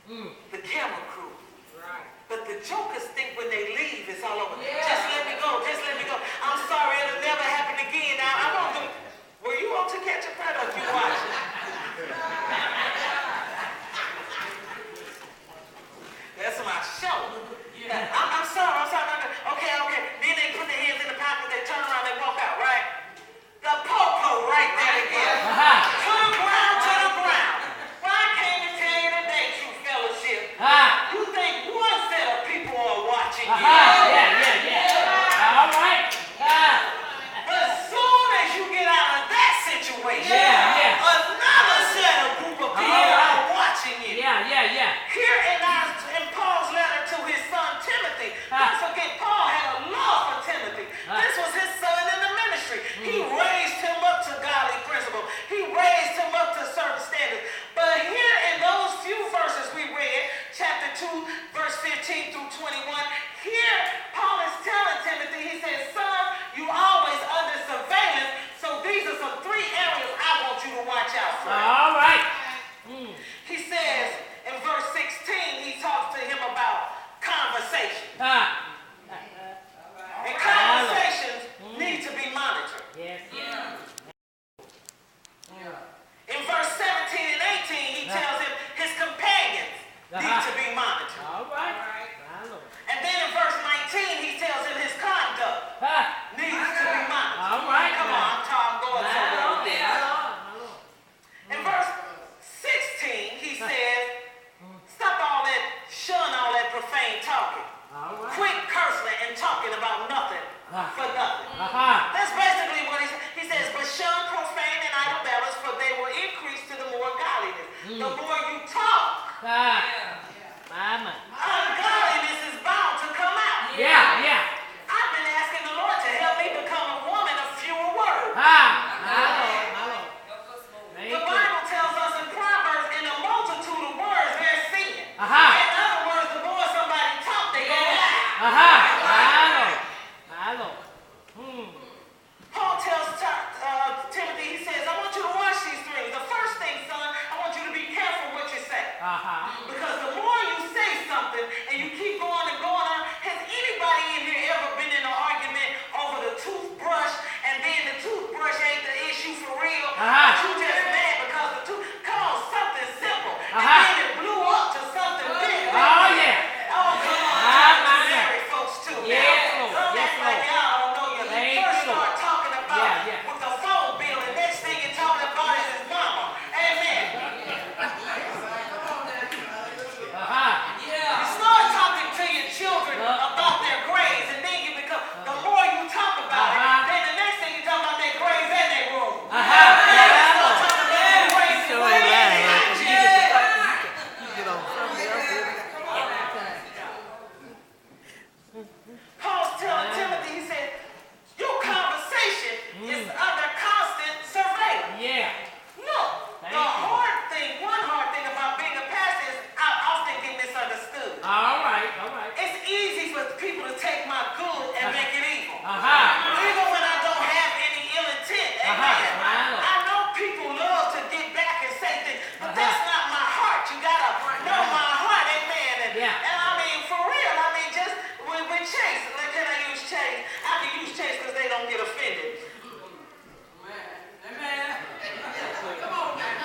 the camera crew. Right. But the jokers think when they leave, it's all over. Yeah. Just let me go, just let me go. I'm sorry, it'll never happen again. Now, I won't do. Were you on To Catch a Predator if you watching? That's my show. Yeah. I'm sorry. Okay. Then they put their hands in the pocket, they turn around, they walk out, right? The po-po right there again. To the ground. Well, I came to tell you today, True Fellowship. You think one set of people are watching you. Yeah. All right. But as soon as you get out of that situation, another set of group of people are watching you. Yeah. Here in Paul's letter to his son Timothy, don't forget Paul had a love for Timothy. This was his son in the ministry. He raised him up to godly principle. He raised him up to certain standards. But here in those few verses we read, chapter 2, verse 15 through 21, here Paul is telling Timothy, he says, son, you always under surveillance, so these are some 3 areas I want you to watch out for. All right. He says in verse 16, he talks to him about conversation. And conversations need to be monitored. Yes. In verse 17 and 18, he tells him his companions need to be monitored. All right. And then in verse 19, he tells him his conduct needs to be monitored. All right. Come on, I'm going somewhere with this. In verse 16, he says, shun all that profane talking. All right. Quit cursing and talking about nothing for nothing. That's basically what he says. He says, but shun profane and idle babblers, for they will increase to the more godliness. The more you talk, ungodliness is bound to come out. Yeah. I've been asking the Lord to help me become a woman of fewer words. The Bible tells us in Proverbs, in a multitude of words, there's sin. In other words, the more somebody talk, they go lie. Paul tells Timothy, he says, I want you to watch these 3. The first thing, son, I want you to be careful what you say. Because the more you say something and you keep going and going on, has anybody in here ever been in an argument over the toothbrush and then the toothbrush ain't the issue for real? But you just mad because the come on, something simple. And then it blew up to something big. Oh, yeah. Oh, come on. I'm married folks too. Yes, now. Lord. Some Yes, act like Lord. y'all don't know you. Thank First you, start Lord. talking about Yeah. with the phone bill, and next thing you're talking about is his mama. Amen. You start talking to your children about their grades, and then you become, the more you talk about it, then the next thing you talk about their grades and their room. Paul's telling Timothy, he said, your conversation is under constant surveillance. Look, one hard thing about being a pastor is I often get misunderstood. All right. It's easy for people to take my good and make it evil. Even when I don't have any ill intent. Amen. I know people love to get back and say things, but that's not my heart. You gotta know my heart, amen. And I mean, for real, just with Chase, can I use Chase? I can use Chase because they don't get offended. Amen. Come on, man.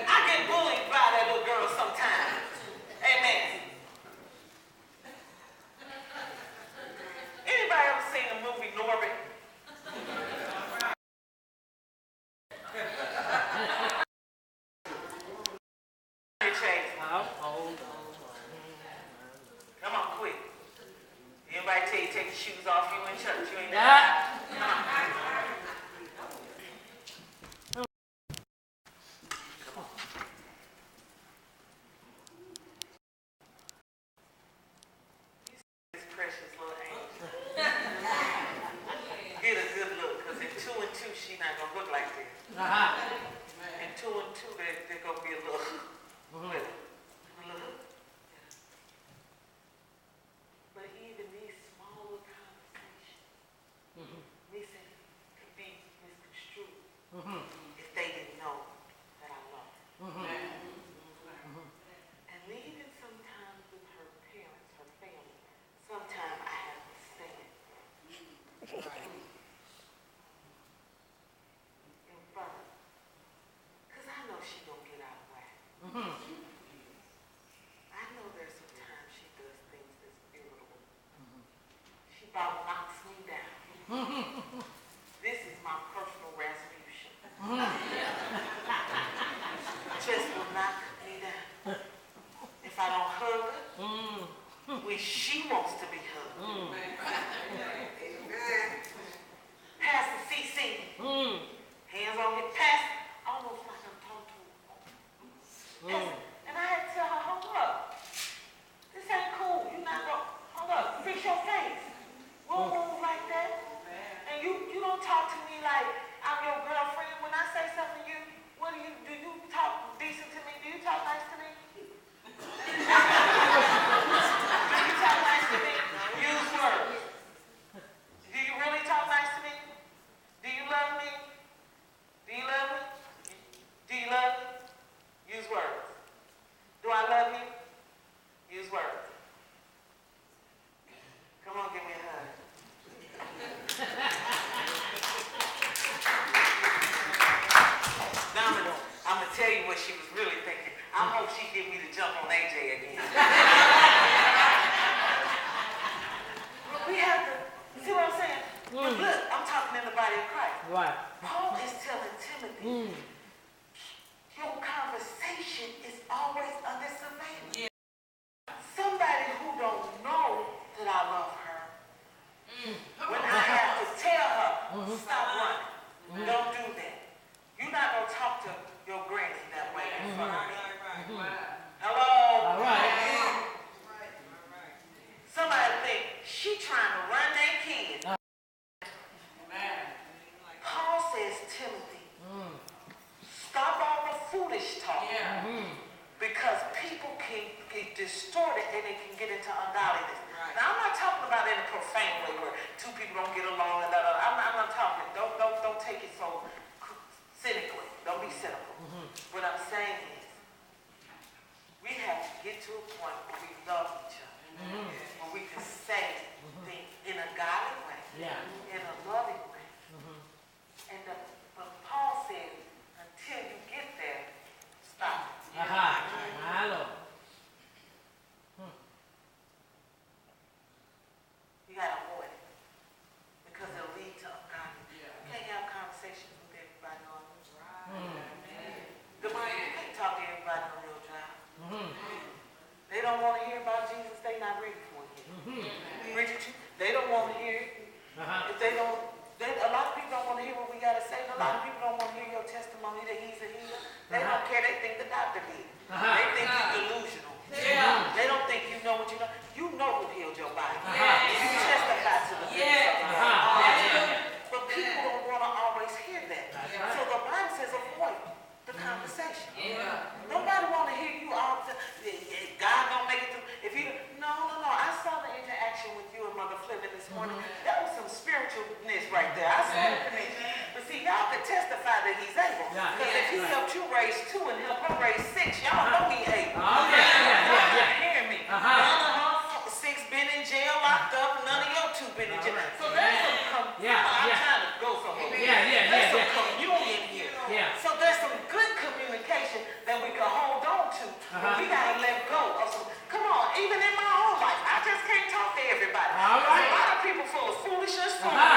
I get bullied by that little girl sometimes. Amen. Anybody ever seen the movie Norbit? Chase. Come on, quick. Anybody tell you take your shoes off? You in church? You ain't there? Precious little angel. Get a good look, because in 2 and 2, she not going to look like this. In 2 and 2, they're going to be a little. But even these smaller conversations, me saying, she wants to be hugged. Pastor CeCe. Hands on his pastor. Almost like I'm talking to him. And I had to tell her, hold up. This ain't cool. You not going to, hold up, fix your face. We don't move like that. And you don't talk to me like I'm your girlfriend. When I say something to you, what do you talk decent to me? Do you talk nice to me? Do you talk nice to me? Use words. Do you really talk nice to me? Do you love me? Do you love me? Do you love me? Use words. Do I love you? Use words. Come on, give me a hug. Now I'm going to tell you what she was really thinking. I hope she give me the jump on AJ again. We have to, see what I'm saying? But look, I'm talking in the body of Christ. Right. Paul is telling Timothy, your conversation is always under surveillance. Yeah. Somebody who don't know that I love her, when I have to tell her, stop running, don't do that. You're not going to talk to your granny that way in front of me. Hello? All right. Somebody think she trying to run their kids. Paul says, Timothy, stop all the foolish talk. Because people can get distorted and they can get into ungodliness. Now, I'm not talking about in a profane way where two people don't get along and I'm not talking. Don't take it so cynically. Don't be cynical. What I'm saying is, we have to get to a point where we love each other. Where we can say things in a godly way, in a loving way. But Paul said, until you get there, stop. My Lord. You got to avoid it. Because it'll lead to ungodliness. You can't have conversations with everybody on your drive. You can't talk to everybody on your drive. They don't want to hear about Jesus, they not ready for it. Bridget, they don't want to hear it. If they don't, a lot of people don't want to hear what we got to say. A lot of people don't want to hear your testimony that he's a healer. They don't care. They think the doctor did. They think you're delusional. They don't think you know what you know. You know who healed your body. You testify to the things of God. But people don't want to always hear that. So the Bible says avoid the conversation. Nobody want to hear you all the time. God don't make it through. If you no. I saw the interaction with you and Mother Flippin this morning. That was some spiritualness right there. I saw the connection. But see, y'all could testify that he's able. Because if he helped you raise 2 and helped her raise 6, y'all know he able. Y'all hear me? None of her 6 been in jail, locked up. None of your 2 been in jail. So there's some I'm trying to go somewhere. There's some communion here. So there's some good communication that we can hold on to. But we got to let go of some. Come on, even in my own life, I just can't talk to everybody. A lot of people full of foolishness, full of